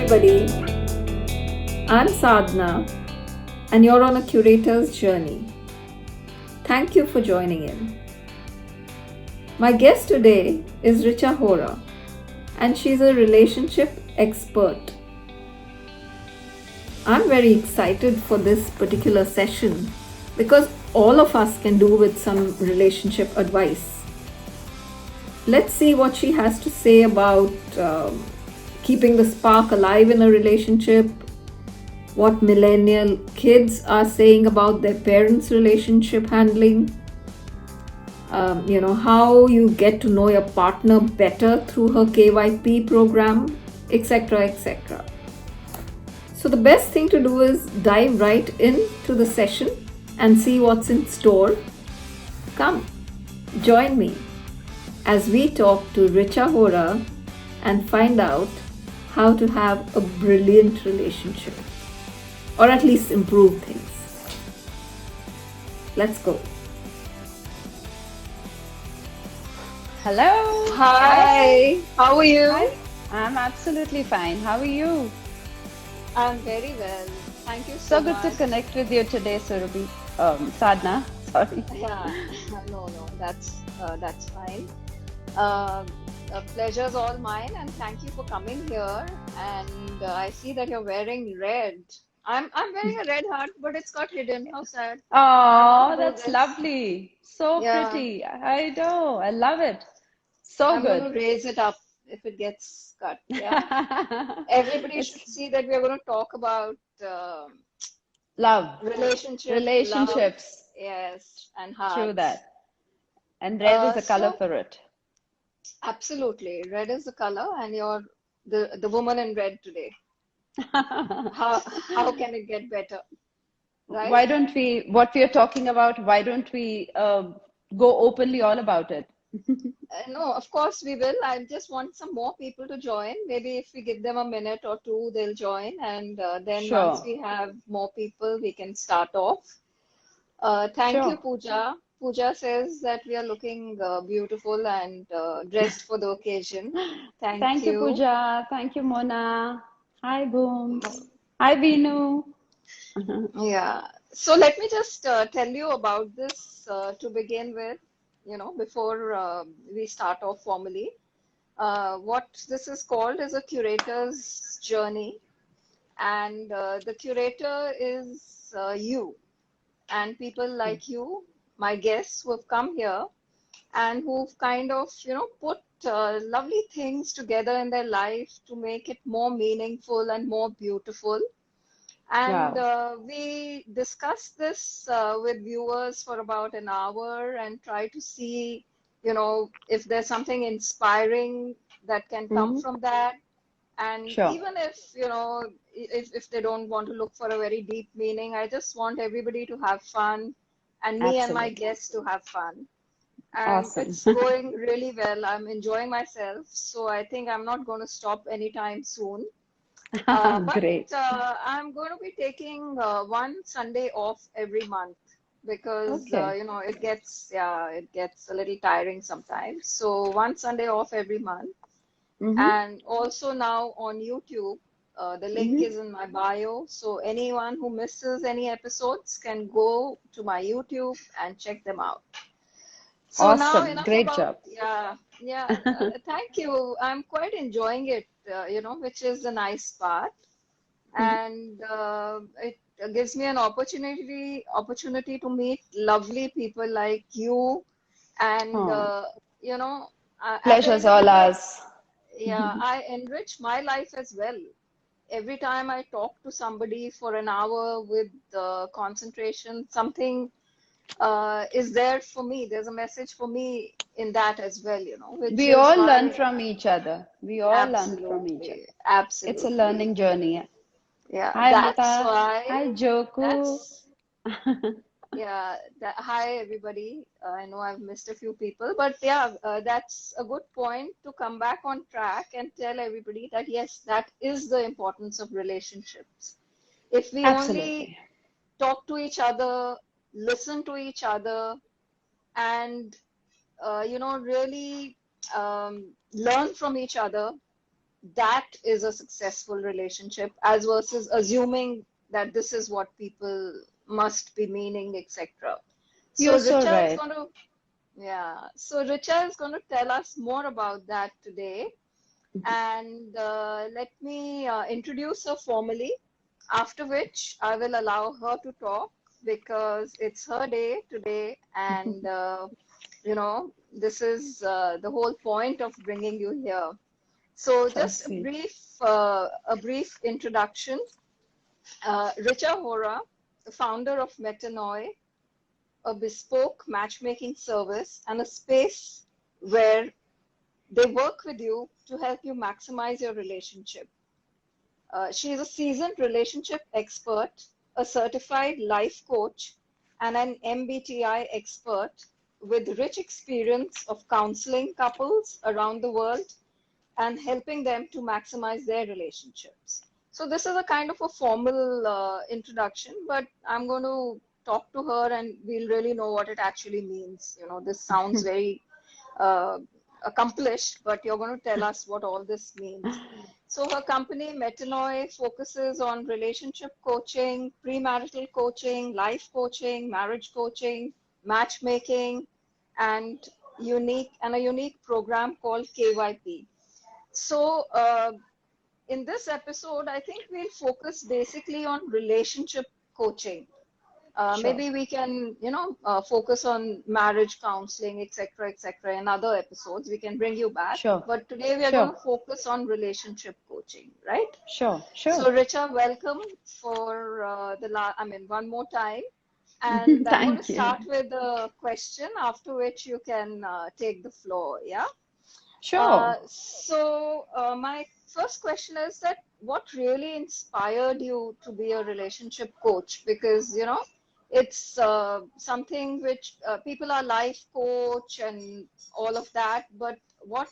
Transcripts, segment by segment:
everybody. I'm Sadhna, and you're on a curator's journey. Thank you for joining in. My guest today is Richa Hora, and she's a relationship expert. I'm very excited for this particular session because all of us can do with some relationship advice. Let's see what she has to say about keeping the spark alive in a relationship, what millennial kids are saying about their parents' relationship handling, how you get to know your partner better through her KYP program, etc. etc. So, the best thing to do is dive right into the session and see what's in store. Come, join me as we talk to Richa Hora and find out how to have a brilliant relationship, or at least improve things. Let's go. Hello. Hi. How are you? Hi. I'm absolutely fine. How are you? I'm very well. Thank you So so good much. to connect with you today, Surabhi. Sadhna. Sorry. Yeah, no, that's fine. Uh, Pleasure's all mine, and thank you for coming here. And I see that you're wearing red. I'm wearing a red heart, but it's got hidden. How sad. I'm Oh, gonna do that's this. lovely. So Yeah, pretty. I know. I love it. So I'm good. gonna raise it up if it gets cut. Yeah. Everybody It's should see that we're gonna talk about love, relationship, love, relationships. yes, and True hearts. that. And red is the color So for it. absolutely, red is the color, and you're the woman in red today. How can it get better, right? Why don't we, what we are talking about, why don't we go openly all about it? No, of course we will. I just want some more people to join. Maybe if we give them a minute or two, they'll join, and then once Sure, we have more people, we can start off. Thank you, sure. Pooja. Pooja says that we are looking beautiful and dressed for the occasion. Thank Thank you, you. Pooja. Thank you, Mona. Hi, Booms. Hi, Vinu. Yeah. So let me just tell you about this to begin with, before we start off formally. What this is called is a curator's journey, and the curator is you and people like you, my guests who have come here and who've kind of, put lovely things together in their life to make it more meaningful and more beautiful. And Wow. we discussed this with viewers for about an hour and try to see, if there's something inspiring that can come Hmm. from that. And Sure. even if, if they don't want to look for a very deep meaning, I just want everybody to have fun and me and my Absolutely. guests to have fun. And Awesome. it's going really well. I'm enjoying myself. So I think I'm not going to stop anytime soon. But Great. I'm going to be taking one Sunday off every month because Okay. it gets a little tiring sometimes. So one Sunday off every month, Mm-hmm. and also now on YouTube. The link Mm-hmm. is in my bio, so anyone who misses any episodes can go to my YouTube and check them out. So now Awesome. enough Great about, job. yeah, yeah. Thank you. I'm quite enjoying it, which is the nice part, and it gives me an opportunity to meet lovely people like you, and Oh, at the pleasure's end of the all day, ours. yeah, I enrich my life as well. Every time I talk to somebody for an hour with concentration, something is there for me. There's a message for me in that as well, which We is all learn why from each other. We all learn from each other. absolutely, It's a absolutely. learning journey. Yeah, Hi, that's Amrita. why, Hi, Joku. that's, yeah, hi everybody. I know I've missed a few people, but yeah, that's a good point to come back on track and tell everybody that yes, that is the importance of relationships. If we only Absolutely. talk to each other, listen to each other, and really learn from each other, that is a successful relationship, as versus assuming that this is what people must be meaning, etc. So You're so Richa is right. going to, yeah, so Richa is going to tell us more about that today. And let me introduce her formally, after which I will allow her to talk because it's her day today. And, this is the whole point of bringing you here. So So just sweet. a brief introduction. Richa Hora, the founder of Metanoia, a bespoke matchmaking service and a space where they work with you to help you maximize your relationship. She is a seasoned relationship expert, a certified life coach, and an MBTI expert with rich experience of counseling couples around the world and helping them to maximize their relationships. So this is a kind of a formal introduction, but I'm going to talk to her and we'll really know what it actually means. This sounds very uh, accomplished, but you're going to tell us what all this means. So her company, Metanoia, focuses on relationship coaching, premarital coaching, life coaching, marriage coaching, matchmaking, and a unique program called KYP. So in this episode, I think we'll focus basically on relationship coaching. Sure. Maybe we can, focus on marriage counseling, etc., etc. In other episodes, we can bring you back. Sure. But today we are Sure. going to focus on relationship coaching, right? Sure. Sure. So, Richa, welcome for one more time. And I'm going to Thank you. start with a question, after which you can take the floor. Yeah. Sure. My first question is that what really inspired you to be a relationship coach? Because, it's something which people are life coach and all of that, but what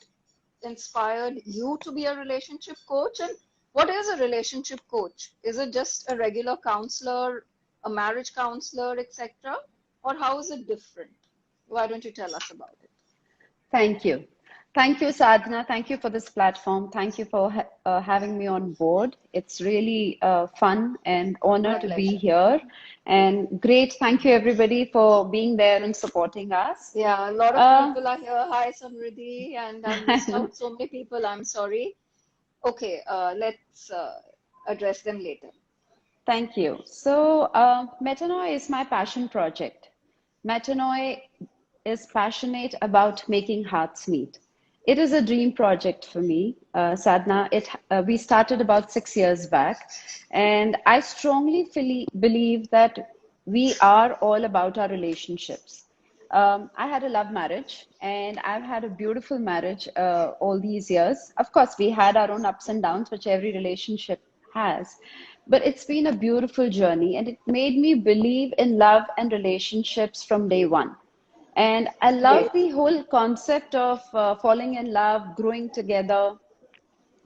inspired you to be a relationship coach? And what is a relationship coach? Is it just a regular counselor, a marriage counselor, etc.? Or how is it different? Why don't you tell us about it? Thank you. Thank you, Sadhana. Thank you for this platform. Thank you for having me on board. It's really fun and honor My to be pleasure. here. And great. Thank you, everybody, for being there and supporting us. Yeah, a lot of Uh, people are here. Hi, Samriddhi, and I missed out so many people. I'm sorry. Okay, let's address them later. Thank you. So, Metanoia is my passion project. Metanoia is passionate about making hearts meet. It is a dream project for me, Sadhna. We started about 6 years back, and I strongly believe that we are all about our relationships. I had a love marriage, and I've had a beautiful marriage all these years. Of course, we had our own ups and downs, which every relationship has. But it's been a beautiful journey, and it made me believe in love and relationships from day one. And I love Great. the whole concept of falling in love, growing together,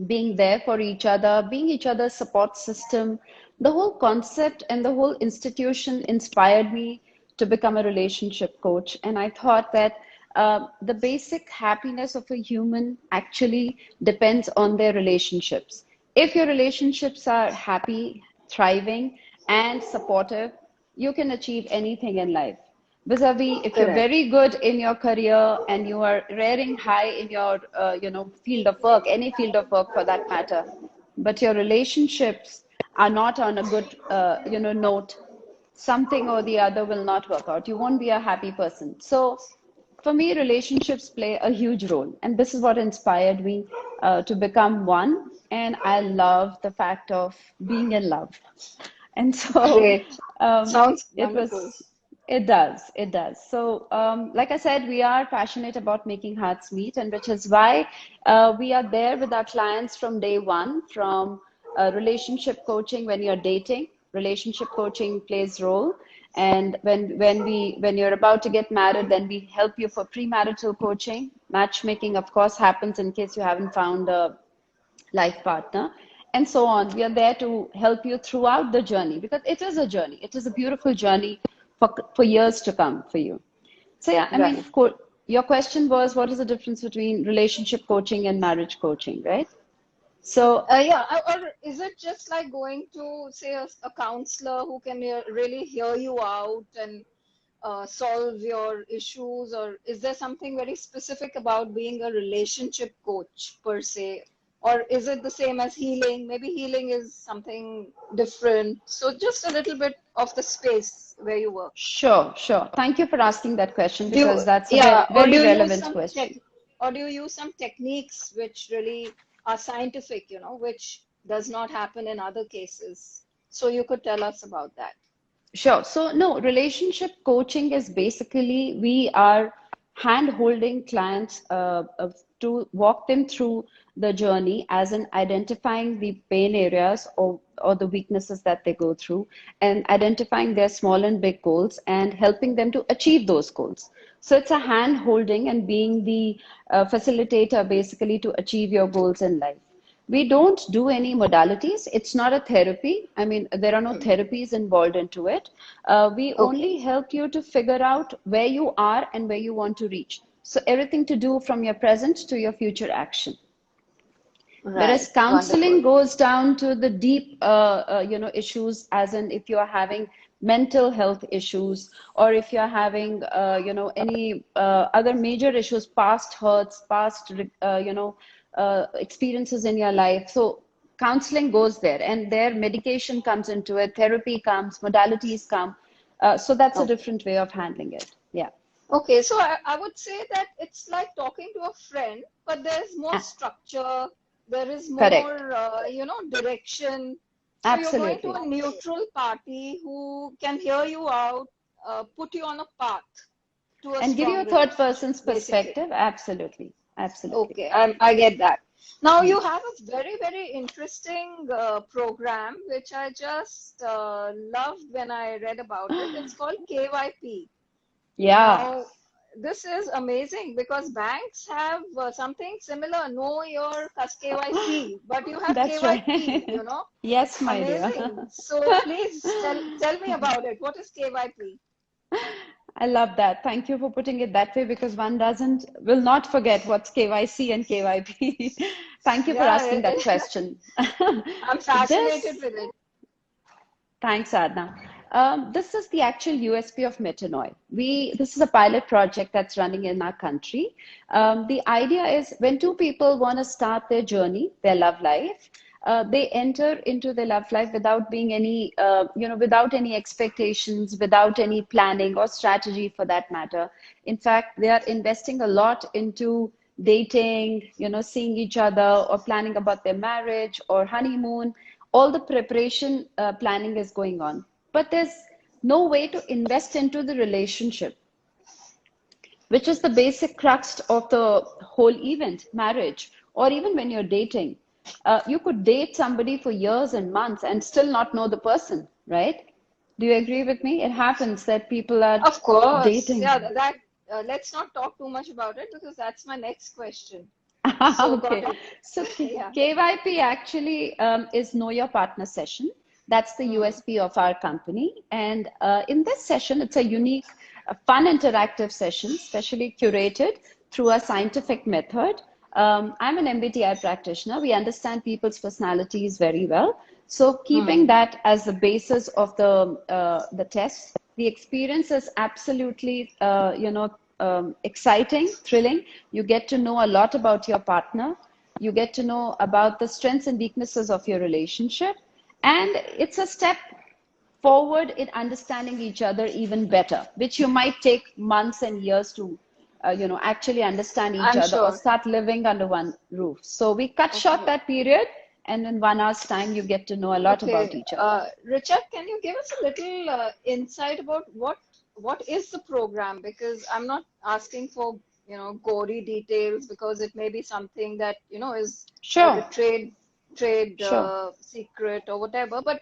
being there for each other, being each other's support system. The whole concept and the whole institution inspired me to become a relationship coach. And I thought that the basic happiness of a human actually depends on their relationships. If your relationships are happy, thriving, and supportive, you can achieve anything in life. Vis-a-vis, if you're Correct. very good in your career and you are rearing high in your, field of work, any field of work for that matter, but your relationships are not on a good, note, something or the other will not work out. You won't be a happy person. So, for me, relationships play a huge role, and this is what inspired me to become one. And I love the fact of being in love. And so, Great. um, Sounds it wonderful. was. It does. It does. So, like I said, we are passionate about making hearts meet, and which is why we are there with our clients from day one, from relationship coaching when you're dating. Relationship coaching plays role, and when you're about to get married, then we help you for premarital coaching. Matchmaking, of course, happens in case you haven't found a life partner, and so on. We are there to help you throughout the journey because it is a journey. It is a beautiful journey for years to come for you. So yeah, I mean, Right. your question was, what is the difference between relationship coaching and marriage coaching, right? So Yeah, or is it just like going to, say, a counselor who can really hear you out and solve your issues, or is there something very specific about being a relationship coach per se? Or is it the same as healing? Maybe healing is something different. So just a little bit of the space where you work. sure, sure. Thank you for asking that question Do you, because that's a yeah, or do very you use relevant some tech, question. or do you use some techniques which really are scientific, which does not happen in other cases? So you could tell us about that. Sure. So, no, relationship coaching is basically we are hand holding clients to walk them through the journey, as in identifying the pain areas or the weaknesses that they go through, and identifying their small and big goals and helping them to achieve those goals. So, it's a hand holding and being the facilitator basically to achieve your goals in life. We don't do any modalities. It's not a therapy. I mean, there are no therapies involved into it. We Okay. only help you to figure out where you are and where you want to reach. So everything to do from your present to your future action. Whereas Right. counseling Wonderful. goes down to the deep, issues, as in if you're having mental health issues, or if you're having, any other major issues, past hurts, past, experiences in your life. So counseling goes there, and there medication comes into it, therapy comes, modalities come. So that's a Okay. different way of handling it. Yeah. Okay, so I would say that it's like talking to a friend, but there's more Ah, structure, there is correct. more, direction. So you're going to Absolutely. a neutral party who can hear you out, put you on a path to a And give you strong a third relationship, person's basically. perspective. Absolutely. Absolutely. Okay, I get that. Now you have a very, very interesting program, which I just loved when I read about it. It's called KYP. Yeah, Now, this is amazing because banks have something similar, know your KYC, but you have that's KYP, right. Yes, my dear. Amazing. So please tell me about it. What is KYP? I love that. Thank you for putting it that way because one will not forget what's KYC and KYP. Thank you for Yeah, asking that question. I'm This fascinated with it. Thanks, Adna. This is the actual USP of Metanoy. This is a pilot project that's running in our country. The idea is when two people want to start their journey, their love life, they enter into their love life without being without any expectations, without any planning or strategy for that matter. In fact, they are investing a lot into dating, seeing each other or planning about their marriage or honeymoon. All the preparation planning is going on, but there's no way to invest into the relationship, which is the basic crux of the whole event, marriage, or even when you're dating. You could date somebody for years and months and still not know the person, right? Do you agree with me? It happens that people are Of course. Yeah, dating. that let's not talk too much about it because that's my next question. So got Okay. it. So Yeah. KYP actually is Know Your Partner session. That's the Hmm. USP of our company. And in this session, it's a unique, fun, interactive session, specially curated through a scientific method. I'm an MBTI practitioner. We understand people's personalities very well. So keeping Hmm. that as the basis of the test, the experience is absolutely, exciting, thrilling. You get to know a lot about your partner. You get to know about the strengths and weaknesses of your relationship. And it's a step forward in understanding each other even better, which you might take months and years to, actually understand each I'm other or sure. start living under one roof. So we cut short Okay. that period, and in 1 hour's time, you get to know a lot about Okay. each other. Richard, can you give us a little insight about what is the program? Because I'm not asking for, gory details because it may be something that, is a Sure, trade sure. secret or whatever. But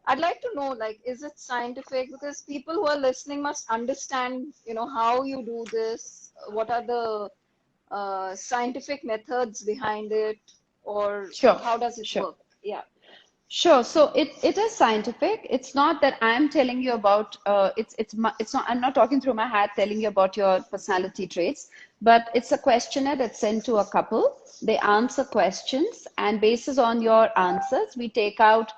I'd like to know, like, is it scientific? Because people who are listening must understand, how you do this. What are the scientific methods behind it, or Sure, how does it sure. work? Yeah. Sure. So it is scientific. It's not that I'm telling you about it's not I'm not talking through my hat telling you about your personality traits, but it's a questionnaire that's sent to a couple. They answer questions, and basis on your answers, we take out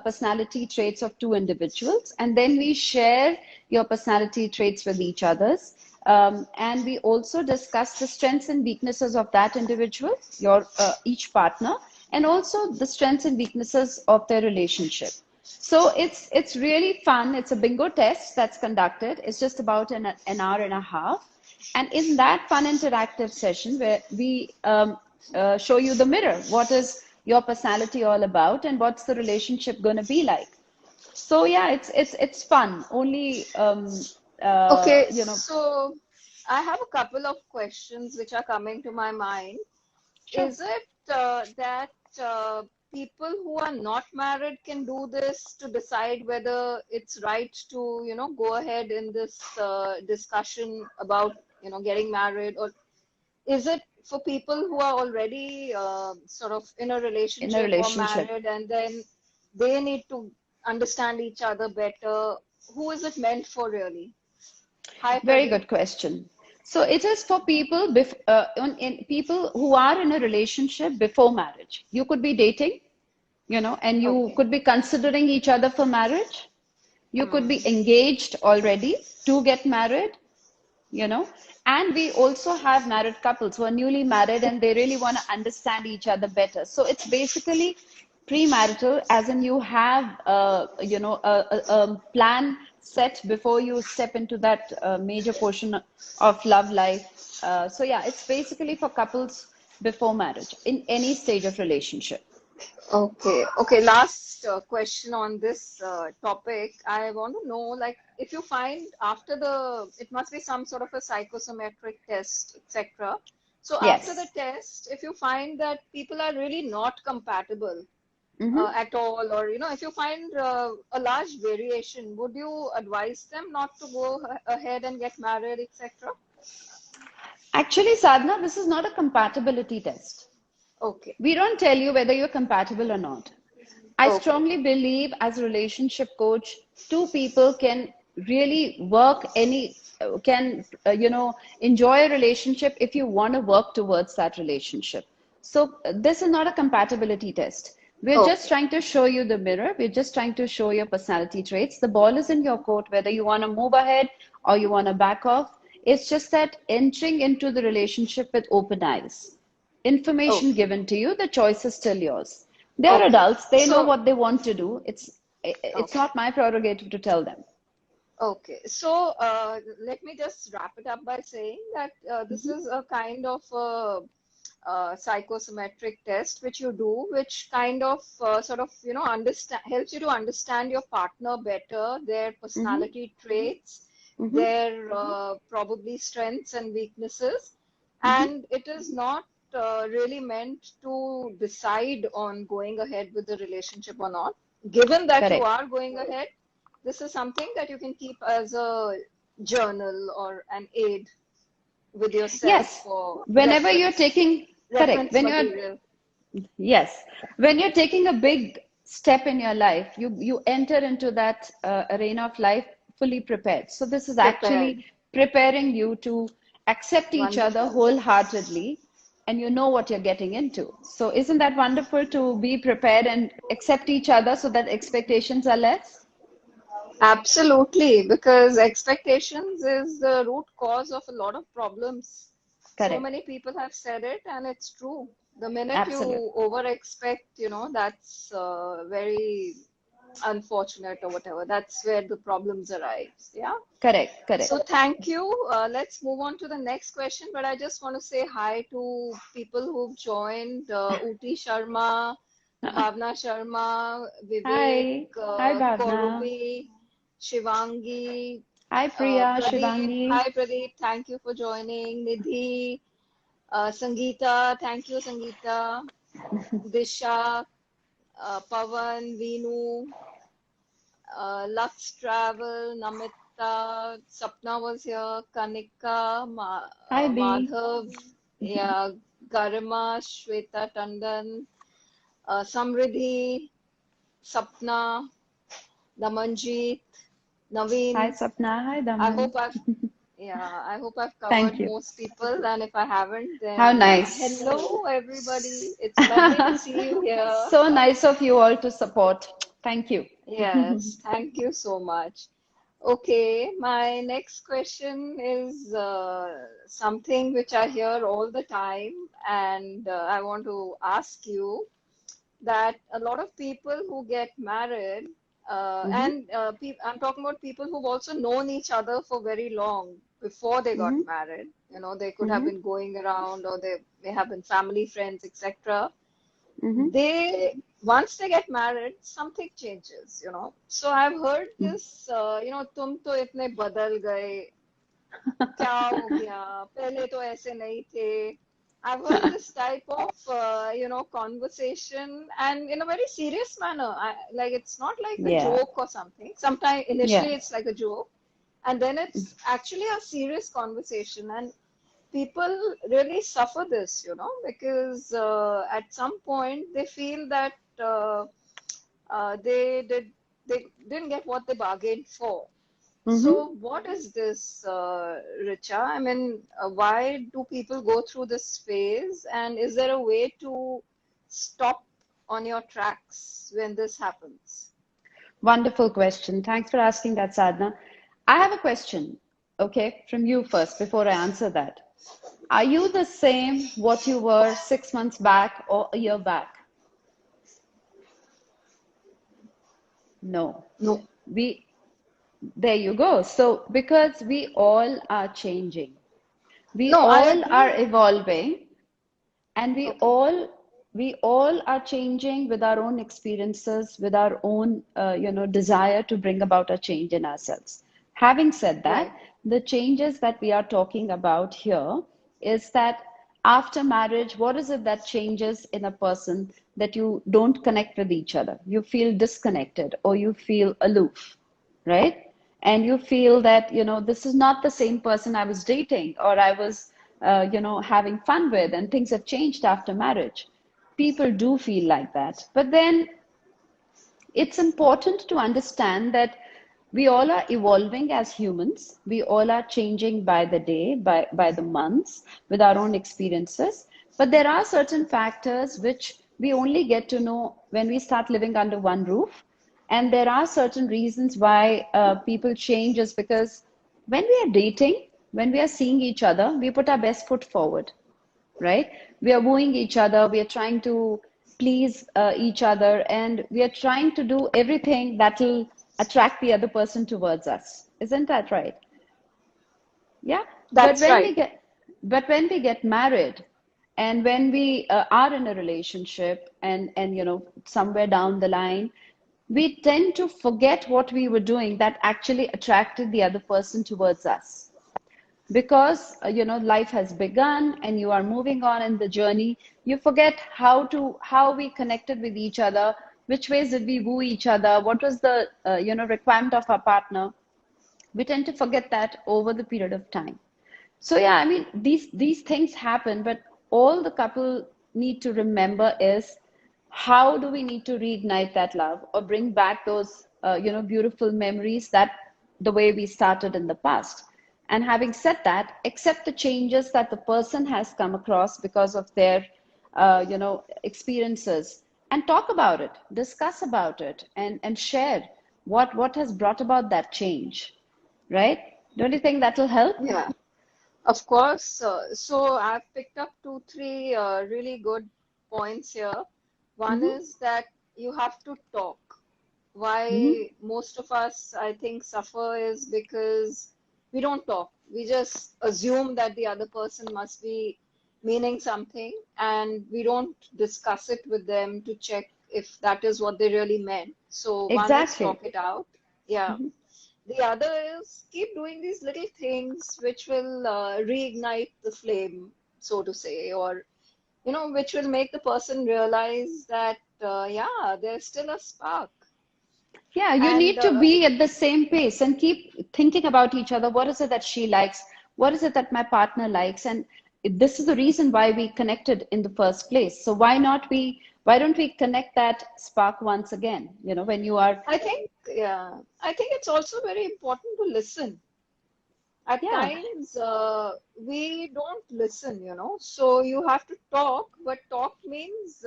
personality traits of two individuals, and then we share your personality traits with each others. And we also discuss the strengths and weaknesses of that individual, your each partner, and also the strengths and weaknesses of their relationship. So it's really fun. It's a bingo test that's conducted. It's just about an hour and a half. And in that fun interactive session where we show you the mirror, what is your personality all about and what's the relationship going to be like? So yeah, it's fun. Only Okay, you know, so I have a couple of questions which are coming to my mind. sure. Is it that people who are not married can do this to decide whether it's right to, go ahead in this discussion about, getting married, or is it for people who are already sort of in a In a relationship or relationship. married and then they need to understand each other better? Who is it meant for really? Hi, Very Pradeep. good question. So it is for people in people who are in a relationship before marriage. You could be dating, and you Okay. could be considering each other for marriage. You could be Hmm. engaged already to get married, and we also have married couples who are newly married and they really want to understand each other better. So it's basically premarital, as in you have a plan set before you step into that major portion of love life. So yeah, it's basically for couples before marriage in any stage of relationship. Okay, okay. Last question on this topic. I want to know, like, if you find after it must be some sort of a psychosometric test, etc. So after the Yes. test, if you find that people are really not compatible Mm-hmm. at all, or if you find a large variation, would you advise them not to go ahead and get married, etc.? Actually, Sadhna, this is not a compatibility test. Okay, We don't tell you whether you're compatible or not. I okay, strongly believe, as a relationship coach, two people can really enjoy a relationship if you want to work towards that relationship. So, this is not a compatibility test. We're just okay, trying to show you the mirror. We're just trying to show your personality traits. The ball is in your court, whether you want to move ahead or you want to back off. It's just that entering into the relationship with open eyes, information okay, given to you, the choice is still yours. They are okay. adults, they know So, what they want to do. It's okay. not my prerogative to tell them. Okay, so let me just wrap it up by saying that this Mhm. is a kind of psychosometric test which you do, which kind of sort of understand helps you to understand your partner better, their Mhm. personality traits, Mhm. their probably strengths and weaknesses, Mhm. and it is not really meant to decide on going ahead with the relationship or not. Given that you Correct. are going ahead, this is something that you can keep as a journal or an aid with yourself Yes. for Whenever you're taking, correct. reference When you're, material. yes. When you're taking a big step in your life, you enter into that arena of life fully prepared. So this is Prepared. actually preparing you to accept each other Wonderful. wholeheartedly, and you know what you're getting into. So isn't that wonderful to be prepared and accept each other so that expectations are less? Absolutely, because expectations is the root cause of a lot of problems. So Correct. many people have said it, and it's true. The minute Absolutely. you over expect, that's very unfortunate or whatever. That's where the problems arise. Yeah. Correct. So Correct. thank you. Let's move on to the next question. But I just want to say hi to people who've joined: Uti Sharma, Bhavna Sharma, Vivek, Hi. Hi, Bhavna. Korupi, Shivangi, Hi, Priya, Pradeep. Shivangi. Hi, Pradeep. Thank you for joining. Nidhi, Sangeeta. Thank you, Sangeeta. Disha, Pavan, Veenu, Lux Travel, Namita, Sapna was here, Kanika, Hi, B. Madhav, yeah, Garima, Shweta Tandon, Samriddhi, Sapna, Damanjeet, Hi, Naveen. Sapna. Hi, I Daman. hope I've I hope I've Thank covered you. most people, and if I haven't, How then nice. hello everybody. It's lovely to see you here. So nice of you all to support. Thank you. Yes, thank you so much. Okay, my next question is something which I hear all the time, and I want to ask you that a lot of people who get married, Hmm. I'm talking about people who've also known each other for very long before they got Hmm. married. You know, they could have Hmm. been going around, or they may have been family friends, etc. Hmm. They once they get married, something changes. You know, so I've heard this. तुम तो इतने बदल गए, क्या हो गया, पहले तो ऐसे नहीं थे. I've heard this type of conversation, and in a very serious manner. Like it's not like a Yeah. joke or something. Sometimes Yeah. initially it's like a joke, and then it's actually a serious conversation. And people really suffer this, because at some point they feel that uh, they did they didn't get what they bargained for. Hmm. So, what is this, Richa? I mean, why do people go through this phase? And is there a way to stop on your tracks when this happens? Wonderful question. Thanks for asking that, Sadhna. I have a question, okay, from you first before I answer that. Are you the same what you were 6 months back or a year back? No. No, We, there you go. So, because we all are changing, we no, I all are agree. evolving, and we Okay, all we all are changing with our own experiences, with our own desire to bring about a change in ourselves. Having said that, right. the changes that we are talking about here is that after marriage, what is it that changes in a person that you don't connect with each other? You feel disconnected or you feel aloof, right? And you feel that, this is not the same person I was dating or I was, having fun with, and things have changed after marriage. People do feel like that. But then it's important to understand that we all are evolving as humans. We all are changing by the day, by the months, with our own experiences. But there are certain factors which we only get to know when we start living under one roof. And there are certain reasons why people change is because when we are dating, when we are seeing each other, we put our best foot forward, right? We are wooing each other, we are trying to please each other, and we are trying to do everything that will attract the other person towards us. Isn't that right? Yeah. But That's when right. we get, but when we get married, and when we are in a relationship, and somewhere down the line, we tend to forget what we were doing that actually attracted the other person towards us, because life has begun and you are moving on in the journey. You forget how we connected with each other, which ways did we woo each other, what was the requirement of our partner. We tend to forget that over the period of time. So yeah, I mean, these things happen, but all the couple need to remember is, how do we need to reignite that love or bring back those beautiful memories, that the way we started in the past. And having said that, accept the changes that the person has come across because of their experiences, and talk about it, discuss about it, and share what has brought about that change, right? Don't you think that will help? Yeah, of course. So I've picked up two, three really good points here. One Mm-hmm. is that you have to talk. Mm-hmm. Why most of us, I think, suffer is because we don't talk. We just assume that the other person must be meaning something, and we don't discuss it with them to check if that is what they really meant. So, one is Exactly. talk it out. Yeah. Mm-hmm. The other is keep doing these little things which will reignite the flame, so to say, or which will make the person realize that, yeah, there's still a spark. Yeah, you And need to be at the same pace and keep thinking about each other. What is it that she likes? What is it that my partner likes? And this is the reason why we connected in the first place. So why not we Why don't we connect that spark once again? When you are, I think, yeah, I think it's also very important to listen. At yeah, times, we don't listen, so you have to talk, but talk means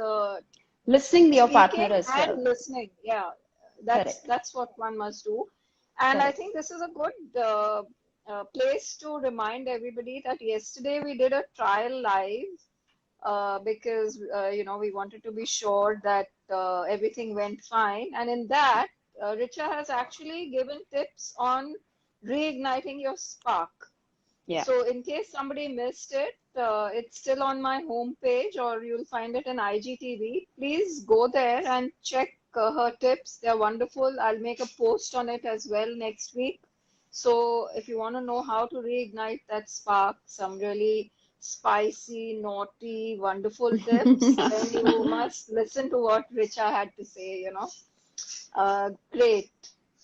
listening to your partner speaking as and well. listening. Yeah, Correct. that's what one must do. And I Correct. think this is a good place to remind everybody that yesterday we did a trial live because we wanted to be sure that everything went fine. And in that, Richa has actually given tips on reigniting your spark. Yeah. So in case somebody missed it, it's still on my homepage, or you'll find it in IGTV. Please go there and check her tips. They're wonderful. I'll make a post on it as well next week. So if you want to know how to reignite that spark, some really spicy, naughty, wonderful tips, then you must listen to what Richa had to say. Great.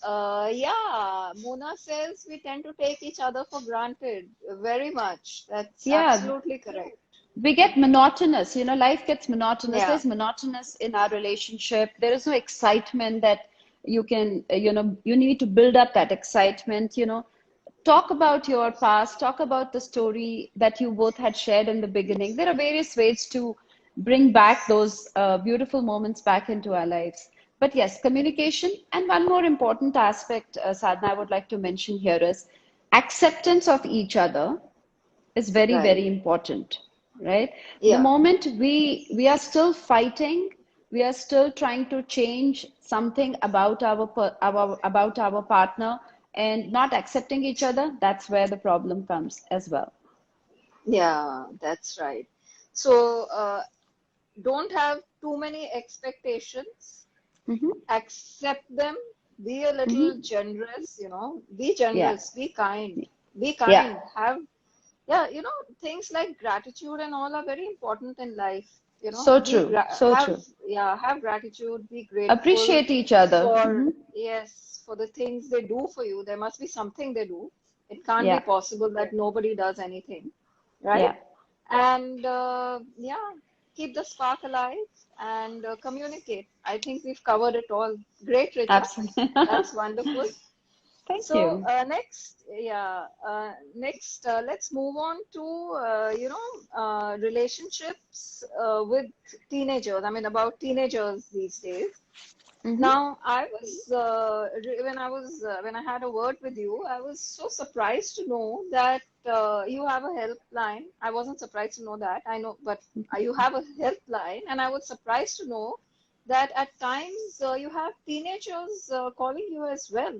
Yeah, Mona says we tend to take each other for granted very much. That's Yeah, absolutely correct. we get monotonous. Life gets monotonous. Yeah, There's monotonous in our relationship. There is no excitement that you need to build up that excitement. Talk about your past, talk about the story that you both had shared in the beginning. There are various ways to bring back those beautiful moments back into our lives. But yes, communication. And one more important aspect, Sadhna, I would like to mention here is acceptance of each other is very, right. very important, right? The Yeah, moment we are still fighting, we are still trying to change something about our partner and not accepting each other, that's where the problem comes as well. yeah, that's right. So don't have too many expectations. Mm-hmm. Accept them. Be a little Mm-hmm. generous, Be Yeah. generous. Be kind. Be Yeah. kind. Yeah, things like gratitude and all are very important in life. So Be true. gra So have true. yeah, have gratitude, be grateful Appreciate each other. for Mm-hmm. yes, for the things they do for you. There must be something they do. It can't be Yeah. possible that nobody does anything, right? Yeah. And yeah, keep the spark alive and communicate. I think we've covered it all. Great, Richa. Absolutely. That's wonderful. Thank So you. next, let's move on to relationships with teenagers. I mean, about teenagers these days. Mm-hmm. Now, when I had a word with you, I was so surprised to know that you have a helpline. I wasn't surprised to know that. I know, but you have a helpline, and I was surprised to know that at times you have teenagers calling you as well.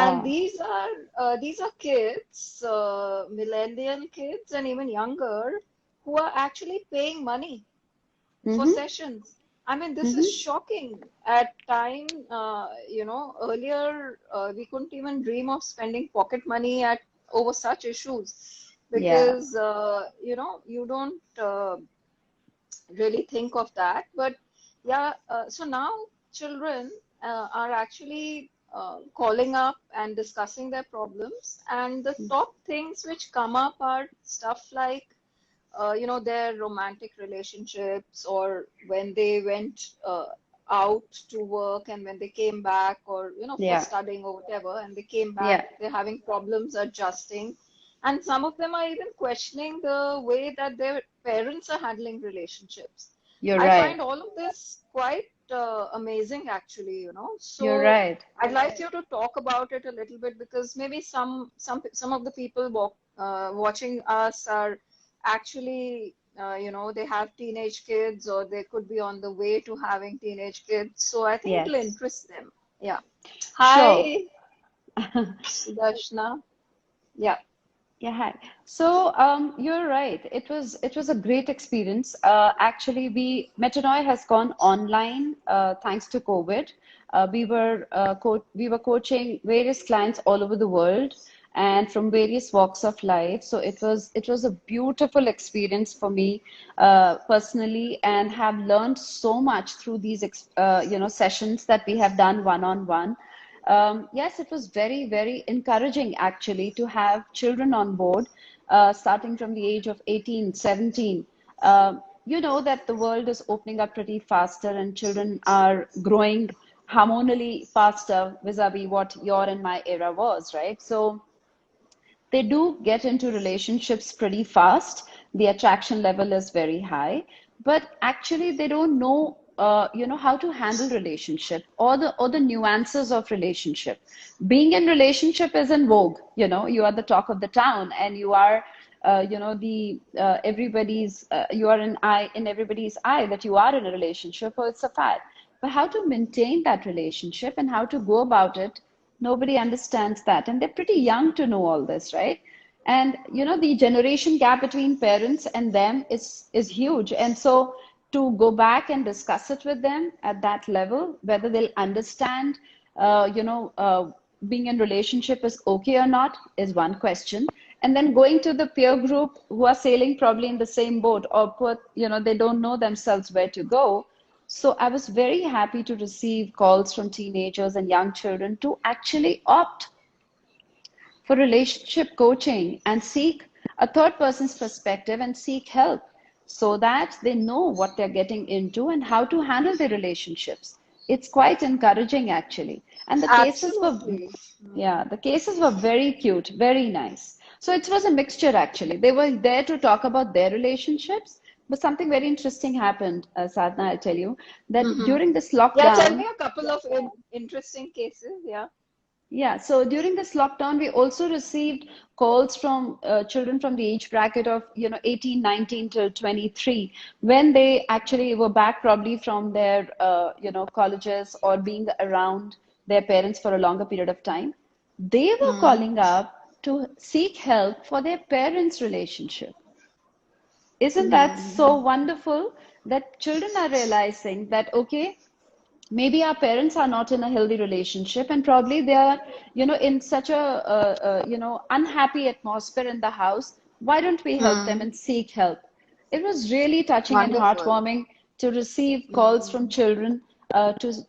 And Yeah. these are kids, millennial kids, and even younger, who are actually paying money for Mm-hmm. sessions. I mean, this is Mm-hmm. shocking. At time, earlier we couldn't even dream of spending pocket money at over such issues Yeah. because you don't really think of that. But yeah, so now children are actually calling up and discussing their problems, and the top things which come up are stuff like their romantic relationships, or when they went out to work and when they came back, or for Yeah. studying or whatever, and they came back, Yeah. they're having problems adjusting. And some of them are even questioning the way that their parents are handling relationships. You're I right. find all of this quite amazing, actually, You're So right. I'd like you to talk about it a little bit, because maybe some of the people watching us are actually they have teenage kids, or they could be on the way to having teenage kids. So I think it'll Yes. interest them. Yeah. Sure. Hi, Sudarshana. Yeah. Yeah, hi. So, you're right. It was a great experience. Actually, Metanoia has gone online thanks to COVID. We were coaching various clients all over the world and from various walks of life. So it was a beautiful experience for me personally, and have learned so much through these sessions that we have done one on one. Yes, it was very, very encouraging actually to have children on board, starting from the age of 18, 17. you know that the world is opening up pretty faster and children are growing harmoniously faster vis-a-vis what your and my era was, right? So they do get into relationships pretty fast. The attraction level is very high, but actually they don't know, how to handle relationship or the nuances of relationship. Being in relationship is in vogue. You are the talk of the town, and you are, the everybody's. You are in everybody's eye that you are in a relationship, or it's a fad. But how to maintain that relationship and how to go about it, nobody understands that, and they're pretty young to know all this, right? And the generation gap between parents and them is huge, and so to go back and discuss it with them at that level, whether they'll understand, being in relationship is okay or not, is one question. And then going to the peer group who are sailing probably in the same boat, or they don't know themselves where to go. So I was very happy to receive calls from teenagers and young children to actually opt for relationship coaching and seek a third person's perspective and seek help, so that they know what they're getting into and how to handle their relationships. It's quite encouraging, actually. And Absolutely. the cases were very cute, very nice. So it was a mixture, actually. They were there to talk about their relationships, but something very interesting happened, Sadhna, I'll tell you, that Mm-hmm. during this Yeah, tell lockdown. me a couple of interesting cases. Yeah. Yeah, so during this lockdown, we also received calls from children from the age bracket of, 18, 19 to 23, when they actually were back probably from their, colleges or being around their parents for a longer period of time. They were Mm. calling up to seek help for their parents' relationship. Isn't that so Mm. wonderful that children are realizing that, okay, maybe our parents are not in a healthy relationship, and probably they are, in such a, unhappy atmosphere in the house. Why don't we help them Mm. and seek help? It was really touching and Wonderful. heartwarming to receive calls from Mm. children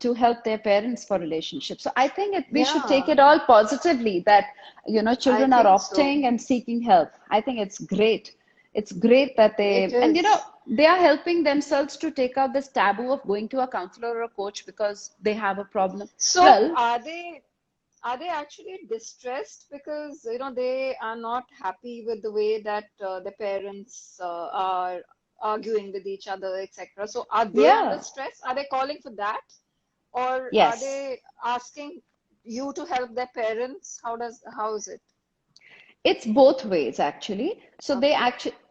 to help their parents for relationships. So I think we should take Yeah, it all positively, that I children are think so. opting and seeking help. I think it's great. It's great that It and is. they are helping themselves to take out this taboo of going to a counselor or a coach because they have a problem. So Well, are they actually distressed because they are not happy with the way that the parents are arguing with each other, etc. So are they under yeah, stress? Are they calling for that, or are yes. they asking you to help their parents? How is it? It's both ways, actually. So Okay.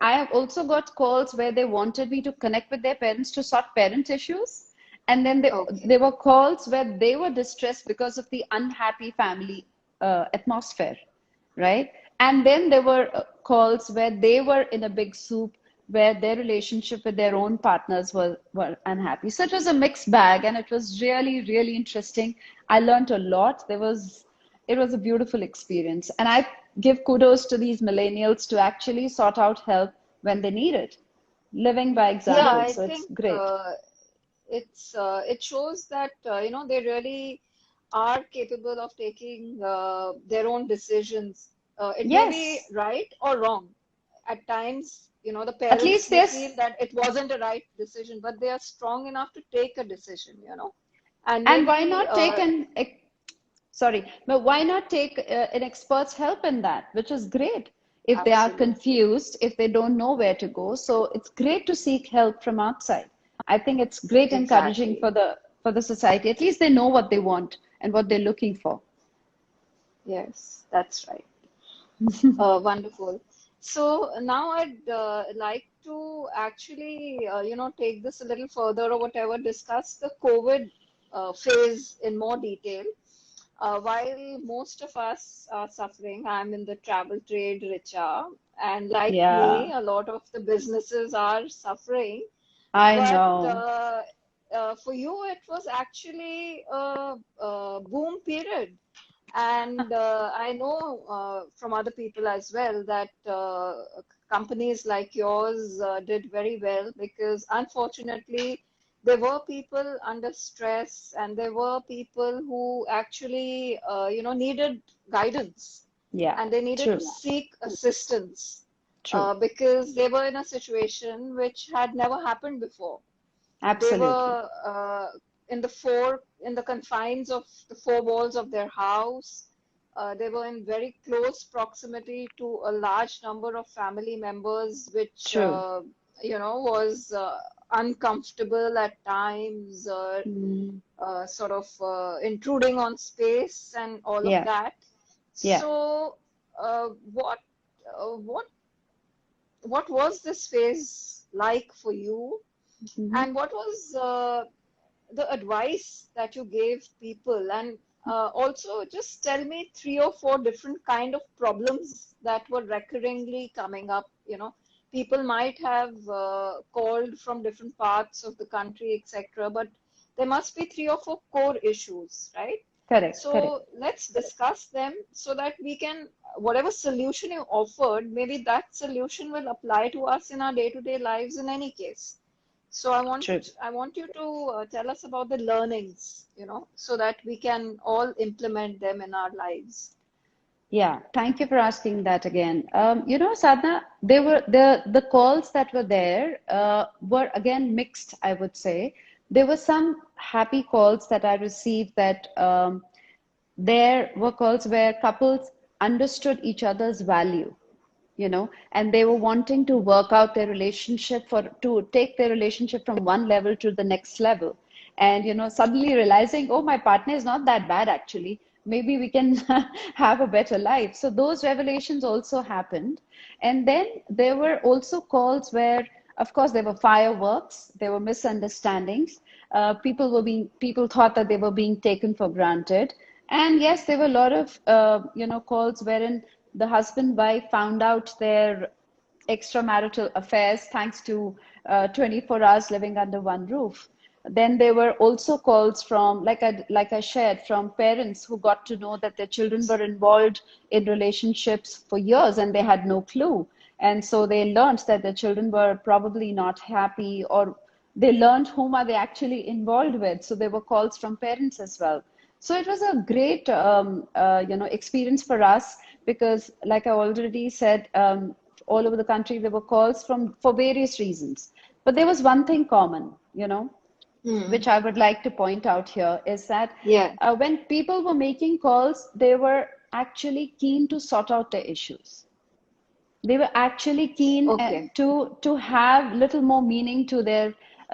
I have also got calls where they wanted me to connect with their parents to sort parent issues. And then Okay. there were calls where they were distressed because of the unhappy family atmosphere, right? And then there were calls where they were in a big soup, where their relationship with their own partners were unhappy. So it was a mixed bag, and it was really, really interesting. I learned a lot. It was a beautiful experience. And I give kudos to these millennials to actually sort out help when they need it, living by Yeah, example. I So it's think great. it shows that they really are capable of taking their own decisions. It may be Yes, right or wrong. At times, the at parents least may there's, feel that it wasn't a right decision, but they are strong enough to take a decision. And and why maybe, not take sorry, but why not take an expert's help in that, which is great. If they are absolutely. confused, if they don't know where to go, so it's great to seek help from outside. I think it's great encouraging Exactly. for the society. At least they know what they want and what they're looking for. Yes, that's right. Wonderful. So now I'd like to actually, take this a little further or whatever, discuss the COVID phase in more detail. While most of us are suffering, I'm in the travel trade, Richa, and like Yeah, me, a lot of the businesses are suffering. I But know. for you, it was actually a boom period. And I know from other people as well that companies like yours did very well, because unfortunately, there were people under stress, and there were people who actually, needed guidance, Yeah, and they needed to true. seek assistance. True. because they were in a situation which had never happened before. They Absolutely. were in the confines of the four walls of their house. They were in very close proximity to a large number of family members, which True. was uncomfortable at times, Mm. sort of intruding on space and all of Yeah. that. Yeah. So, uh, what uh, what what was this phase like for you, Hmm. and what was the advice that you gave people? And also, just tell me three or four different kind of problems that were recurringly coming up. People might have called from different parts of the country, etc., but there must be three or four core issues, right? Correct. Correct. So let's discuss them so that we can, whatever solution you offered, maybe that solution will apply to us in our day-to-day lives in any case. So True. I want you to tell us about the learnings, so that we can all implement them in our lives. Yeah, thank you for asking that again. Sadhna, they were the calls that were there were again mixed, I would say. There were some happy calls that I received that there were calls where couples understood each other's value, and they were wanting to work out their relationship to take their relationship from one level to the next level. And, suddenly realizing, oh, my partner is not that bad actually. Maybe we can have a better life. So those revelations also happened. And then there were also calls where, of course, there were fireworks, there were misunderstandings. People thought that they were being taken for granted. And yes, there were a lot of calls wherein the husband wife found out their extramarital affairs thanks to 24 hours living under one roof. Then there were also calls from, like I shared, from parents who got to know that their children were involved in relationships for years and they had no clue. And so they learned that their children were probably not happy, or they learned whom are they actually involved with. So there were calls from parents as well. So it was a great, experience for us because, like I already said, all over the country there were calls from for various reasons. But there was one thing common, Hmm. which I would like to point out here is that Yeah. when people were making calls, they were actually keen to sort out their issues. They were actually keen Okay. to have little more meaning to their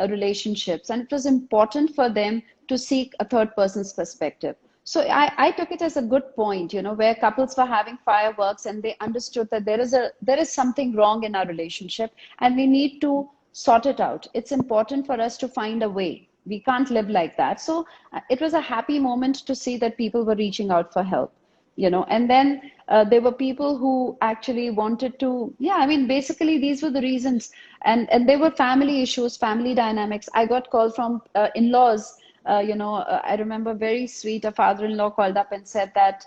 relationships, and it was important for them to seek a third person's perspective. So I took it as a good point, where couples were having fireworks and they understood that there is something wrong in our relationship and we need to sort it out. It's important for us to find a way. We can't live like that. So it was a happy moment to see that people were reaching out for help. And then there were people who actually wanted to, yeah, I mean, basically these were the reasons. And there were family issues, family dynamics. I got called from in-laws. I remember very sweet, a father-in-law called up and said that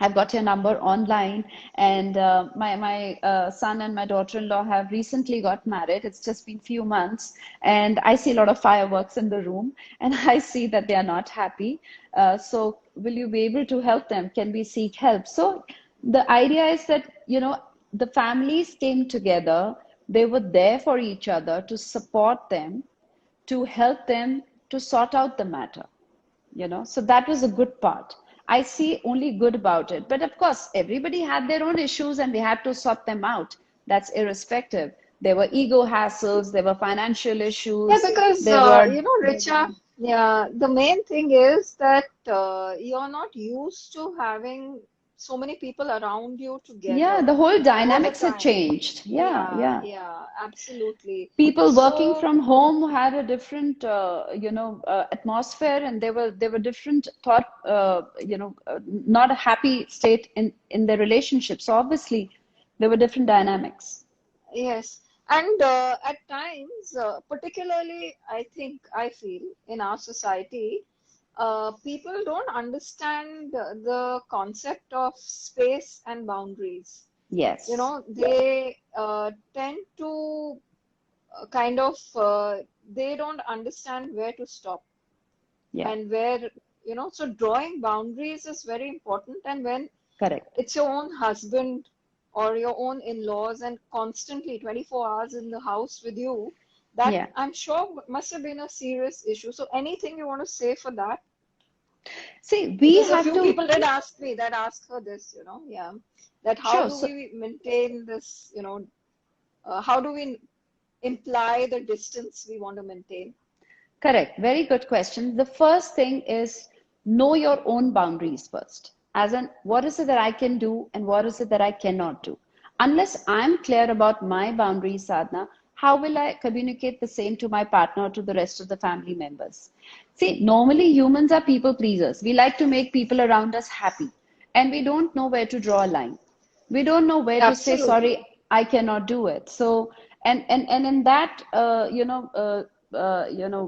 I've got your number online, and my son and my daughter-in-law have recently got married. It's just been few months, and I see a lot of fireworks in the room, and I see that they are not happy. So, will you be able to help them? Can we seek help? So, the idea is that the families came together. They were there for each other to support them, to help them to sort out the matter. So that was a good part. I see only good about it, but of course everybody had their own issues and they had to sort them out. That's irrespective. There were ego hassles, there were financial Yeah, issues, because there were, Richa, yeah, the main thing is that you're not used to having so many people around you yeah, together the whole all the dynamics had time. changed. Yeah, Yeah, yeah. yeah, absolutely. People working So, from home had a different atmosphere, and there were different thought, not a happy state in their relationships. So obviously there were different dynamics. yes, and at times, particularly, I feel in our society, people don't understand the concept of space and boundaries. Yes. They tend to kind of they don't understand where to stop Yeah, and where, so drawing boundaries is very important. And when correct. it's your own husband, or your own in-laws and constantly 24 hours in the house with you, that Yeah. I'm sure must have been a serious issue. So anything you want to say for that? See, we Because a have few to, people did ask me that, ask her this, yeah, that how sure. do So, we maintain this, how do we imply the distance we want to maintain? correct. Very good question. The first thing is know your own boundaries first. As in, what is it that I can do and what is it that I cannot do? Unless I'm clear about my boundaries, Sadhna, how will I communicate the same to my partner or to the rest of the family members? See, normally humans are people pleasers. We like to make people around us happy, and we don't know where to draw a line. We don't know where to say sorry, Absolutely. I cannot do it. So and in that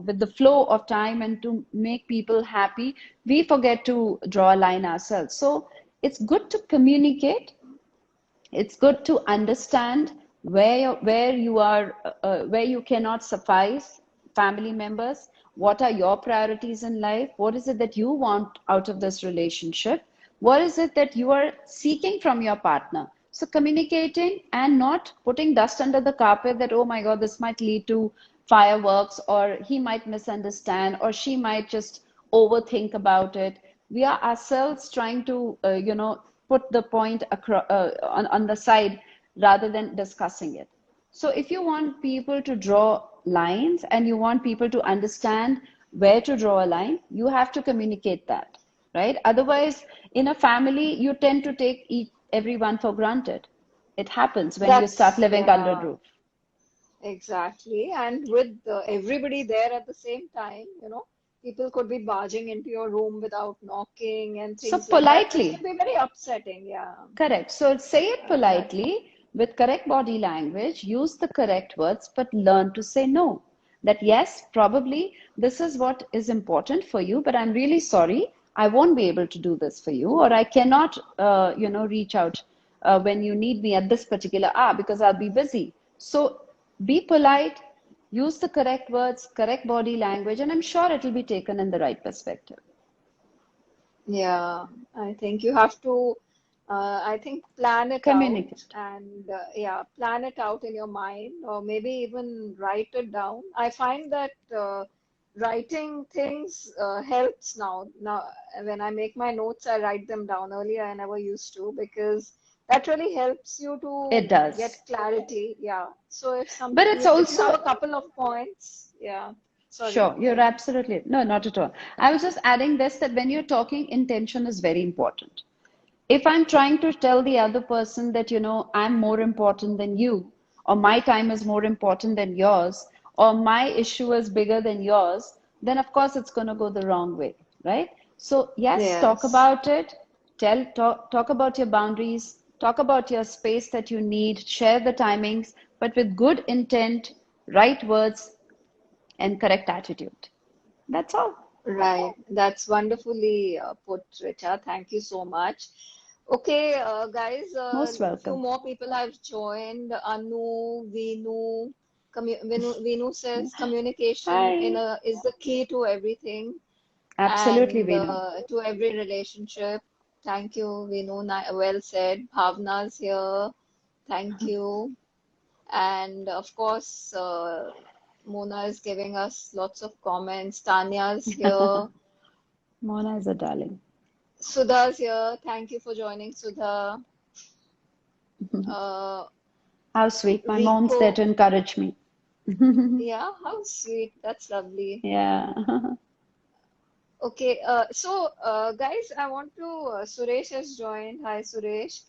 with the flow of time and to make people happy, we forget to draw a line ourselves. So it's good to communicate. It's good to understand where you are, where you cannot suffice family members. What are your priorities in life? What is it that you want out of this relationship? What is it that you are seeking from your partner? So communicating and not putting dust under the carpet that, oh my God, this might lead to fireworks, or he might misunderstand, or she might just overthink about it. We are ourselves trying to, put the point across, on the side rather than discussing it. So if you want people to draw lines and you want people to understand where to draw a line, you have to communicate that, right? Otherwise, in a family, you tend to take everyone for granted. It happens when you start That's, living under a yeah, roof. exactly. And with everybody there at the same time, people could be barging into your room without knocking and So things like that, which could politely, be very upsetting. Yeah. correct. So say it Exactly. politely with correct body language, use the correct words, but learn to say no. That yes, probably this is what is important for you, but I'm really sorry, I won't be able to do this for you, or I cannot, reach out when you need me at this particular hour because I'll be busy. So be polite, use the correct words, correct body language, and I'm sure it will be taken in the right perspective. Yeah, I think you have to, I think, plan it out Communicate. and yeah, plan it out in your mind or maybe even write it down. I find that writing things helps now. Now, when I make my notes, I write them down. Earlier, I never used to because that really helps you It to does. get clarity. Yeah. So But it's if you have also, a couple of points, yeah. Sorry, sure, go you're ahead. absolutely, no, not at all. I was just adding this that when you're talking, intention is very important. If I'm trying to tell the other person that, I'm more important than you, or my time is more important than yours, or my issue is bigger than yours, then of course it's going to go the wrong way, right? So, yes, talk Yes. about it, talk about your boundaries, talk about your space that you need, share the timings, but with good intent, right words, and correct attitude. That's all. Right. That's wonderfully put, Richa. Thank you so much. Okay, guys, Most few welcome. more people have joined. Anu, Vinu says communication Hi. is the key to everything Absolutely, and Venu. to every relationship. Thank you, Vinu. Well said. Bhavna's here. Thank you. And of course, Mona is giving us lots of comments. Tanya's here. Mona is a darling. Sudha's here. Thank you for joining, Sudha. Uh, How sweet. My mom's there Rico. to encourage me. Yeah, how sweet. That's lovely. Yeah. Okay, guys, I want to. Suresh has joined. Hi, Suresh.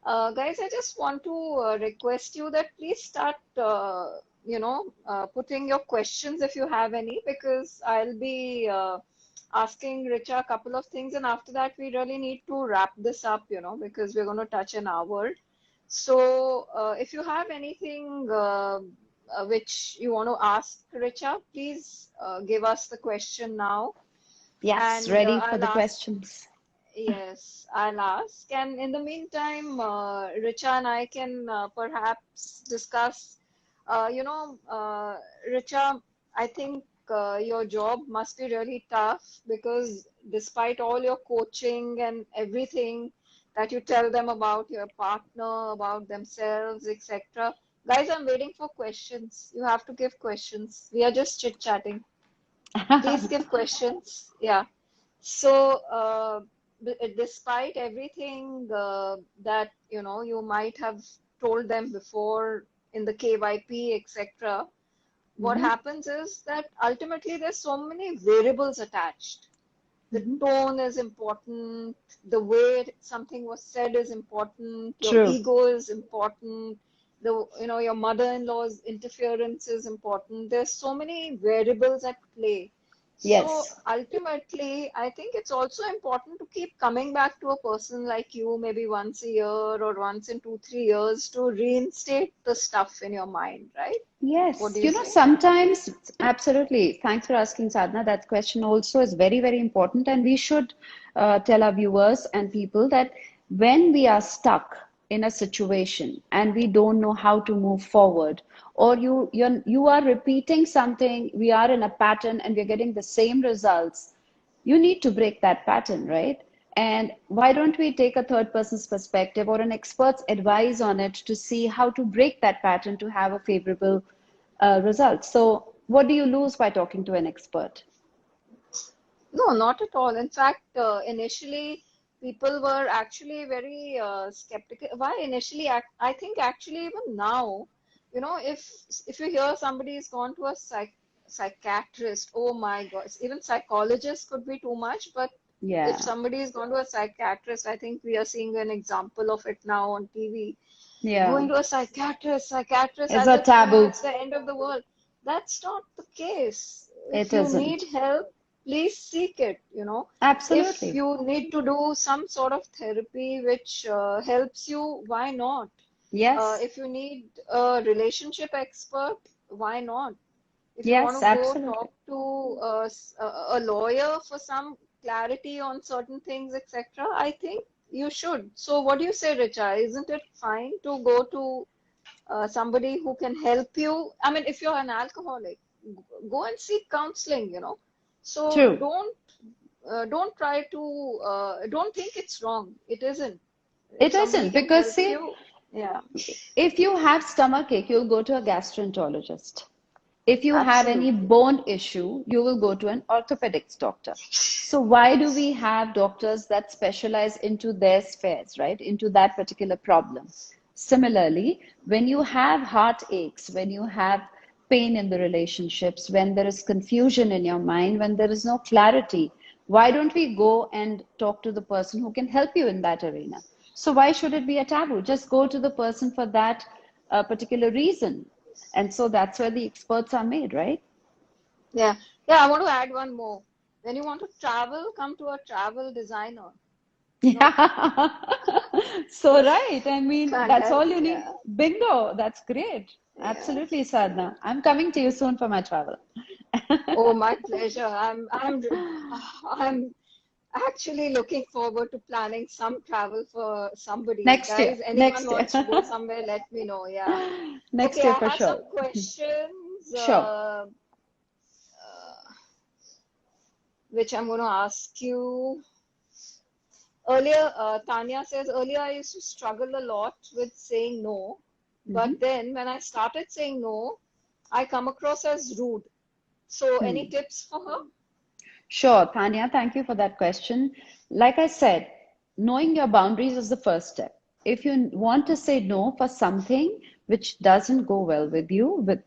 Guys, I just want to request you that please start, putting your questions if you have any, because I'll be asking Richa a couple of things, and after that, we really need to wrap this up, because we're going to touch an hour. So, if you have anything which you want to ask Richa, please give us the question now. Yes, And ready for I'll the ask, questions. yes, I'll ask. And in the meantime, Richa and I can perhaps discuss, Richa, I think your job must be really tough because despite all your coaching and everything, that you tell them about your partner, about themselves, etc. Guys, I'm waiting for questions. You have to give questions. We are just chit-chatting. Please give questions. Yeah. So, despite everything that you might have told them before in the KYP, etc., what Mm-hmm. happens is that ultimately there's so many variables attached. The Mm-hmm. tone is important, the way something was said is important, your True. ego is important, your mother-in-law's interference is important. There's so many variables at play. So Yes. ultimately, I think it's also important to keep coming back to a person like you, maybe once a year or once in 2, 3 years, to reinstate the stuff in your mind, right? What Yes, do you say? sometimes, absolutely. Thanks for asking, Sadhna. That question also is very, very important. And we should tell our viewers and people that when we are stuck in a situation and we don't know how to move forward, or you are repeating something, we are in a pattern and we're getting the same results, you need to break that pattern, right? And why don't we take a third person's perspective or an expert's advice on it to see how to break that pattern to have a favorable result? So, what do you lose by talking to an expert? No, not at all. In fact, initially people were actually very skeptical. Why initially? I think actually even now, if you hear somebody's gone to a psychiatrist, oh my God, even psychologists could be too much. But if Yeah, somebody has gone to a psychiatrist, I think we are seeing an example of it now on TV. yeah, Going to a psychiatrist it's as a if, taboo. it's the end of the world. That's not the case. If It you need isn't. help, please seek it. If Absolutely. you need to do some sort of therapy which helps you, why not? Yes, If you need a relationship expert, why not? If you want yes, to go absolutely. talk to a lawyer for some clarity on certain things, etc., I think you should. So, what do you say, Richa? Isn't it fine to go to somebody who can help you? I mean, if you're an alcoholic, go and seek counseling. So True. don't try to don't think it's wrong. It isn't. If It somebody isn't can because, help see, you, yeah, if you have stomach ache, you'll go to a gastroenterologist. If you have any absolutely. bone issue, you will go to an orthopedics doctor. So why do we have doctors that specialize into their spheres, right? Into that particular problem. Similarly, when you have heart aches, when you have pain in the relationships, when there is confusion in your mind, when there is no clarity, why don't we go and talk to the person who can help you in that arena? So why should it be a taboo? Just go to the person for that particular reason. And so that's where the experts are made, right? Yeah, yeah. I want to add one more. When you want to travel, come to a travel designer. No, Yeah. So, right. I mean, can't that's help. all you need. Yeah, Bingo. That's great. yeah, Absolutely, Sadhna. I'm coming to you soon for my travel. oh, my pleasure. I'm actually looking forward to planning some travel for somebody. Next year. Guys, anyone Next year. wants to go somewhere, let me know. Yeah. Next Okay, year I for have some sure. questions Sure. which I'm going to ask you. Earlier, Tanya says, earlier I used to struggle a lot with saying no. Mhm. But then when I started saying no, I come across as rude. So, any Hmm. tips for her? Sure, Tanya, thank you for that question. Like I said, knowing your boundaries is the first step. If you want to say no for something which doesn't go well with you, with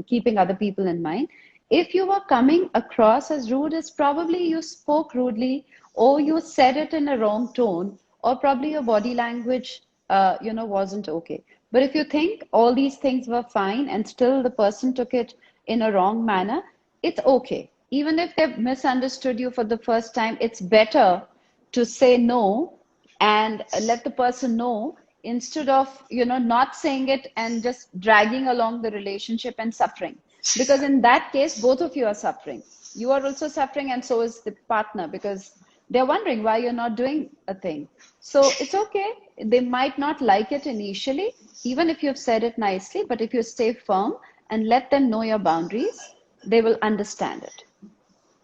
keeping other people in mind, if you are coming across as rude, it's probably you spoke rudely, or you said it in a wrong tone, or probably your body language, wasn't okay. But if you think all these things were fine and still the person took it in a wrong manner, it's okay. Even if they've misunderstood you for the first time, it's better to say no and let the person know instead of, not saying it and just dragging along the relationship and suffering. Because in that case, both of you are suffering. You are also suffering, and so is the partner, because they're wondering why you're not doing a thing. So it's okay. They might not like it initially, even if you've said it nicely, but if you stay firm and let them know your boundaries, they will understand it.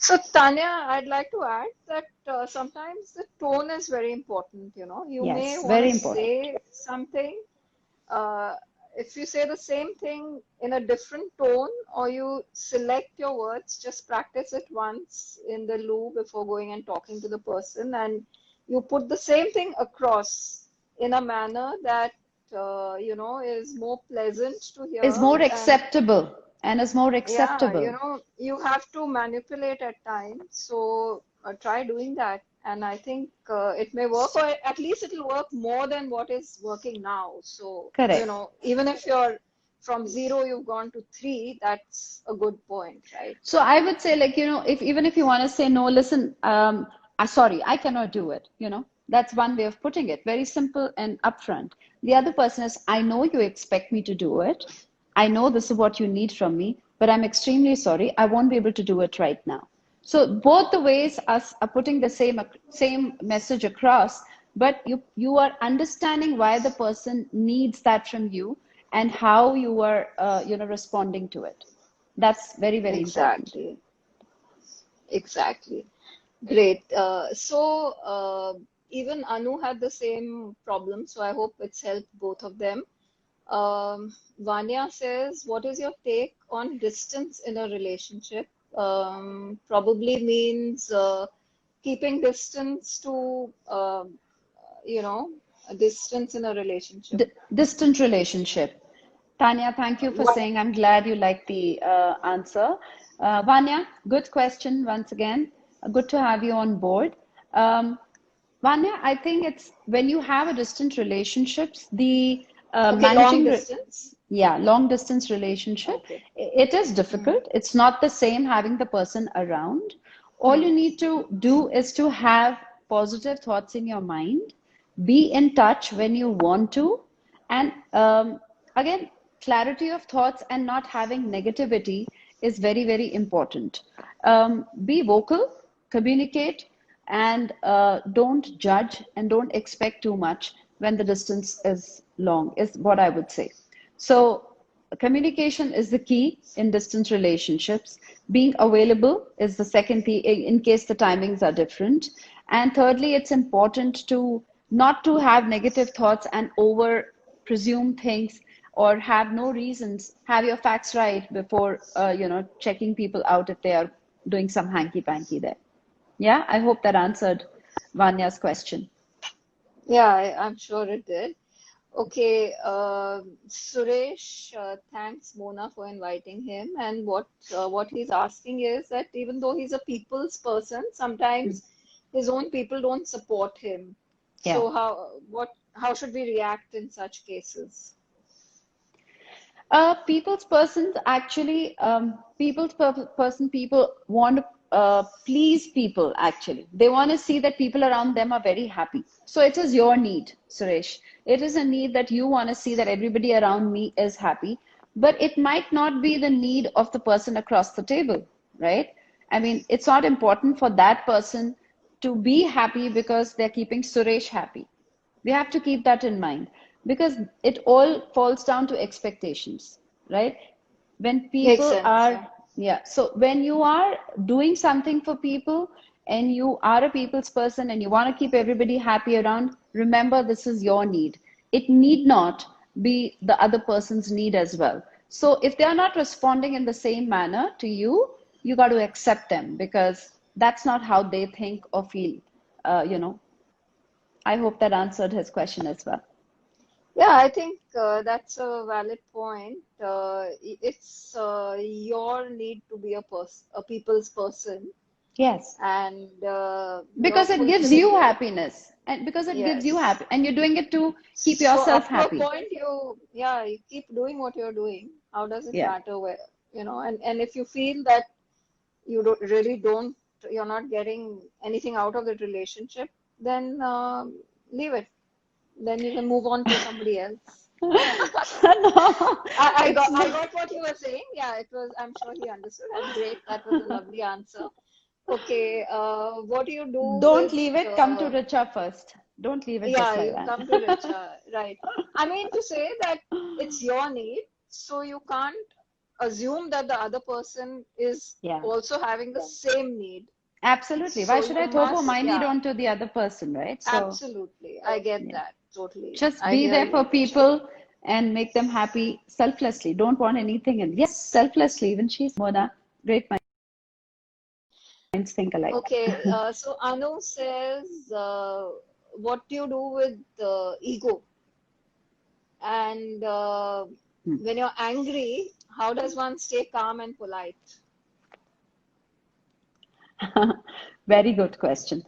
So, Tanya, I'd like to add that sometimes the tone is very important. You may Yes, want very to important. say something. Uh, if you say the same thing in a different tone, or you select your words, just practice it once in the loo before going and talking to the person, and you put the same thing across in a manner that is more pleasant to Is hear. more And acceptable and is more yeah, acceptable. you have to manipulate at times. So try doing that. And I think it may work, or at least it'll work more than what is working now. So, Correct. even if you're from zero, you've gone to three, that's a good point, right? So I would say, like, if even if you want to say no, listen, sorry, I cannot do it, that's one way of putting it. Very simple and upfront. The other person is, I know you expect me to do it. I know this is what you need from me, but I'm extremely sorry. I won't be able to do it right now. So both the ways us are putting the same message across, but you are understanding why the person needs that from you and how you are responding to it. That's very, very important. Exactly. Exactly. Great. Even Anu had the same problem, so I hope it's helped both of them. Vanya says, what is your take on distance in a relationship? Probably means keeping distance to, a distance in a relationship. Distant relationship. Tanya, thank you for What? saying. I'm glad you like the answer. Vanya, good question once again. Good to have you on board. Um, Vanya, I think it's when you have a distant relationships, the Okay, long managing, distance. yeah, long distance relationship, Okay. it is Hmm. difficult. It's not the same having the person around. All Hmm. you need to do is to have positive thoughts in your mind, be in touch when you want to, and again, clarity of thoughts and not having negativity is very, very important. Be vocal, communicate, and don't judge and don't expect too much when the distance is long, is what I would say. So, communication is the key in distance relationships. Being available is the second key in case the timings are different. And thirdly, it's important to not to have negative thoughts and over presume things or have no reasons. Have your facts right before checking people out if they are doing some hanky panky there. Yeah, I hope that answered Vanya's question. Yeah, I'm sure it did. Okay, Suresh thanks Mona for inviting him, and what he's asking is that even though he's a people's person, sometimes his own people don't support him. Yeah. So how should we react in such cases? People's persons actually, person, people want to please people actually. They want to see that people around them are very happy. So it is your need, Suresh. It is a need that you want to see that everybody around me is happy, but it might not be the need of the person across the table, right? I mean, it's not important for that person to be happy because they're keeping Suresh happy. We have to keep that in mind because it all falls down to expectations, right? When Makes people sense, are, yeah. yeah, so when you are doing something for people and you are a people's person and you want to keep everybody happy around, remember this is your need. It need not be the other person's need as well. So if they are not responding in the same manner to you, you got to accept them because that's not how they think or feel. You know, I hope that answered his question as well. Yeah, I think that's a valid point. It's your need to be a people's person, Yes, and you're because it gives fulfilling you it. happiness, and because it gives you Yes. happy, and you're doing it to keep So yourself up to a happy. point, you keep doing what you're doing. How does it Yeah, matter where, and if you feel that you don't, you're not getting anything out of the relationship, then leave it. Then you can move on to somebody else. no, it's I not. got what you were saying. Yeah, it was, I'm sure he understood. And great, that was a lovely answer. Okay, what do you do Don't with, leave it. Come to Richa first. Don't leave it just yeah, like you that. come to Richa, right. I mean to say that it's your need, so you can't assume that the other person is Yeah. also having the same need. Absolutely. Why So should I you throw must, my need yeah, onto the other person, right? So, absolutely. I get yeah. that totally. Just I be hear there for you. people and make them happy selflessly. Don't want anything. And yes, selflessly. Even she's Mona. Great minds think alike. Okay, so Anu says, what do you do with ego? And Hmm. when you're angry, how does one stay calm and polite? Very good question.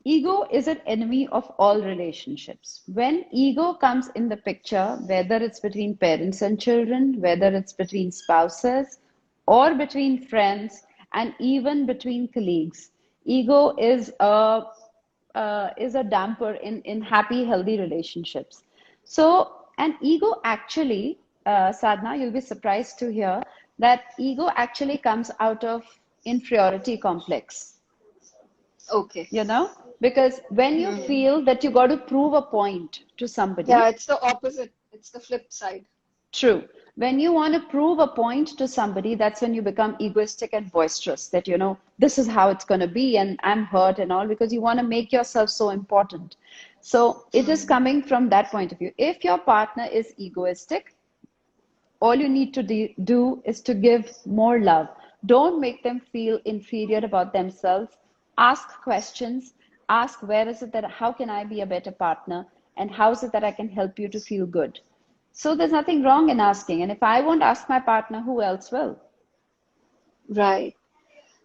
Ego is an enemy of all relationships. When ego comes in the picture, whether it's between parents and children, whether it's between spouses, or between friends, and even between colleagues, ego is a damper in happy, healthy relationships. So, an ego actually, Sadhna, you'll be surprised to hear that ego actually comes out of inferiority complex, Okay. you know, because when you Hmm. feel that you got to prove a point to Yeah, somebody, it's the opposite. It's the flip side. true. When you want to prove a point to somebody, that's when you become egoistic and boisterous, that, you know, this is how it's going to be, and I'm hurt and all, because you want to make yourself so important. So it is Hmm. coming from that point of view. If your partner is egoistic, all you need to do is to give more love. Don't make them feel inferior about themselves. Ask questions. Ask, where is it that, how can I be a better partner? And how is it that I can help you to feel good? So there's nothing wrong in asking. And if I won't ask my partner, who else will? Right.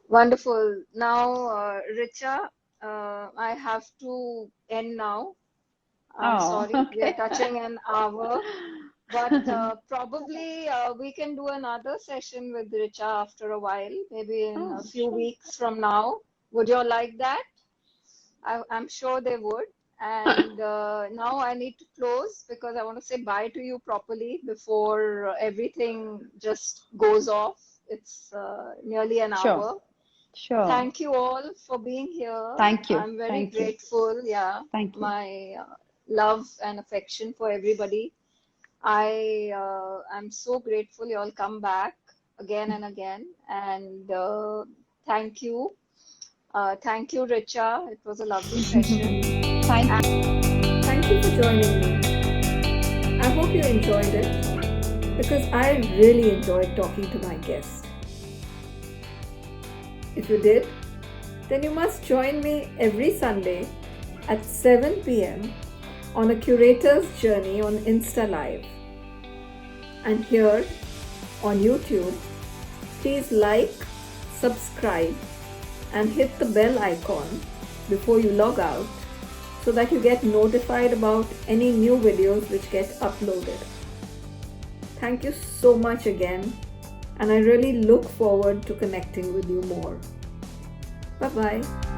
Wonderful. Now, Richa, I have to end now. I'm Oh, sorry, we are okay. touching an hour, but probably we can do another session with Richa after a while, maybe in a Oh, few sure. weeks from now. Would you all like that? I'm sure they would. And now I need to close because I want to say bye to you properly before everything just goes off. It's nearly an Sure. hour. Sure. Thank you all for being here. Thank you. I'm very Thank you. grateful. Yeah, Thank you. my love and affection for everybody. I am so grateful you all come back again and again. And thank you. Thank you, Richa. It was a lovely session. Thank you. Thank you for joining me. I hope you enjoyed it because I really enjoyed talking to my guest. If you did, then you must join me every Sunday at 7 p.m. on a curator's journey on Insta Live. And here on YouTube, please like, subscribe, and hit the bell icon before you log out so that you get notified about any new videos which get uploaded. Thank you so much again, and I really look forward to connecting with you more. Bye bye.